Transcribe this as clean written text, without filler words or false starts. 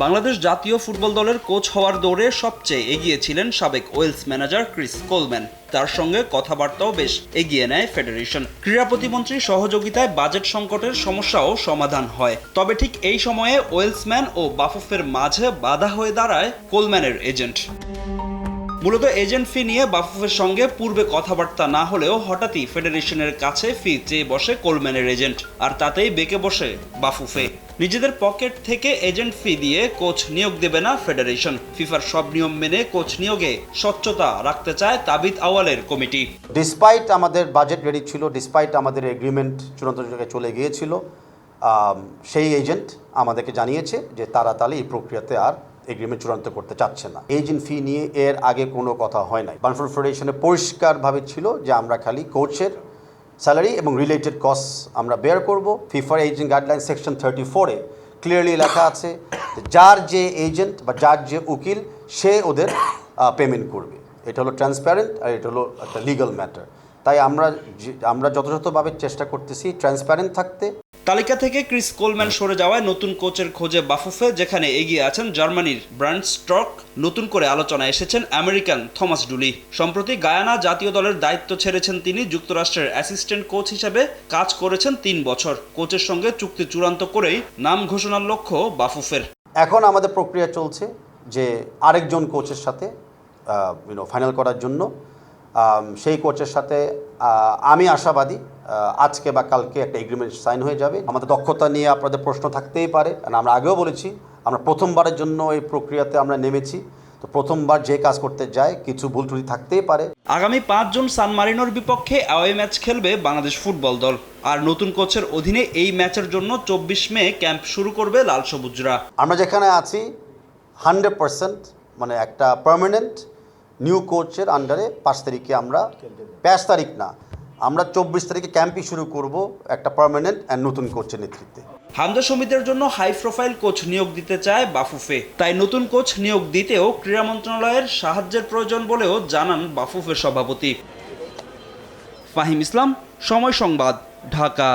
বাংলাদেশ জাতীয় ফুটবল দলের কোচ হওয়ার দৌড়ে সবচেয়ে এগিয়ে ছিলেন সাবেক ওয়েলস ম্যানেজার ক্রিস কোলম্যান। তার সঙ্গে কথাবার্তাও বেশ এগিয়ে নেয় ফেডারেশন। ক্রীড়া প্রতিমন্ত্রীর সহযোগিতায় বাজেট সংকটের সমস্যাও সমাধান হয়। তবে ঠিক এই সময়ে ওয়েলসম্যান ও বাফুফের মাঝে বাধা হয়ে দাঁড়ায় কোলম্যানের এজেন্ট। মূলত এজেন্ট ফি নিয়ে বাফুফের সঙ্গে পূর্বে কথাবার্তা না হলেও হঠাৎই ফেডারেশনের কাছে ফি চেয়ে বসে কোলম্যানের এজেন্ট, আর তাতেই বেঁকে বসে বাফুফে। নিজেদের পকেট থেকে এজেন্ট ফি দিয়ে কোচ নিয়োগ দেবে না ফেডারেশন। ফিফার সব নিয়ম মেনে কোচ নিয়োগে স্বচ্ছতা রাখতে চায় তাবিথ আওয়ালের কমিটি। ডিসপাইট আমাদের বাজেট রেডি ছিল, ডিসপাইট আমাদের এগ্রিমেন্ট চূড়ান্ত জায়গায় চলে গিয়েছিল, সেই এজেন্ট আমাদেরকে জানিয়েছে যে তারা তাহলে এই প্রক্রিয়াতে আর এগ্রিমেন্ট চূড়ান্ত করতে চাচ্ছে না। এজেন্ট ফি নিয়ে এর আগে কোনো কথা হয় নাই। বাংলাদেশ ফেডারেশনে পরিষ্কারভাবে ছিল যে আমরা খালি কোচের স্যালারি এবং রিলেটেড কস্ট আমরা বেয়ার করব। ফিফার এজেন্ট গাইডলাইন সেকশন 34-এ ক্লিয়ারলি লেখা আছে যার যে এজেন্ট বা যার যে উকিল সে ওদের পেমেন্ট করবে। এটা হলো ট্রান্সপারেন্ট আর এটা হলো একটা লিগাল ম্যাটার। তাই আমরা যথাযথভাবে চেষ্টা করতেছি ট্রান্সপারেন্ট থাকতে। তালিকা থেকে ক্রিস কোলম্যান সরে যাওয়ায় নতুন কোচের খোঁজে বাফুফে, যেখানে এগিয়ে আছেন জার্মানির ব্রান্ড স্ট্রক। নতুন করে আলোচনায় এসেছেন আমেরিকান থমাস ডুলি। সম্প্রতি গায়ানা জাতীয় দলের দায়িত্ব ছেড়েছেন তিনি। যুক্তরাষ্ট্রের অ্যাসিস্ট্যান্ট কোচ হিসেবে কাজ করেছেন 3 বছর। কোচের সঙ্গে চুক্তি চূড়ান্ত করেই নাম ঘোষণার লক্ষ্য বাফুফের। এখন আমাদের প্রক্রিয়া চলছে যে আরেকজন কোচের সাথে ফাইনাল করার জন্য। সেই কোচের সাথে আমি আশাবাদী আজকে বা কালকে একটা এগ্রিমেন্ট সাইন হয়ে যাবে। আমাদের দক্ষতা নিয়ে আপনাদের প্রশ্ন থাকতেই পারে, আমরা আগেও বলেছি আমরা প্রথমবারের জন্য এই প্রক্রিয়াতে আমরা নেমেছি। তো প্রথমবার যে কাজ করতে যায় কিছু ভুল ত্রুটি থাকতেই পারে। আগামী 5 জুন সান মারিনোর বিপক্ষে অ্যাওয়ে ম্যাচ খেলবে বাংলাদেশ ফুটবল দল। আর নতুন কোচের অধীনে এই ম্যাচের জন্য 24 মে ক্যাম্প শুরু করবে লাল সবুজরা। আমরা যেখানে আছি 100% মানে একটা পার্মানেন্ট নিউ কোচের আন্ডারে 5 তারিখে আমরা 5 তারিখ না, আমরা 24 তারিখে ক্যাম্পই শুরু করব একটা পার্মানেন্ট অ্যান্ড নতুন কোচের নেতৃত্বে। হামজা সমিতির জন্য হাই প্রোফাইল কোচ নিয়োগ দিতে চায় বাফুফে। তাই নতুন কোচ নিয়োগ দিতেও ক্রীড়া মন্ত্রণালয়ের সাহায্যের প্রয়োজন বলেও জানান বাফুফের সভাপতি। ফাহিম ইসলাম, সময় সংবাদ, ঢাকা।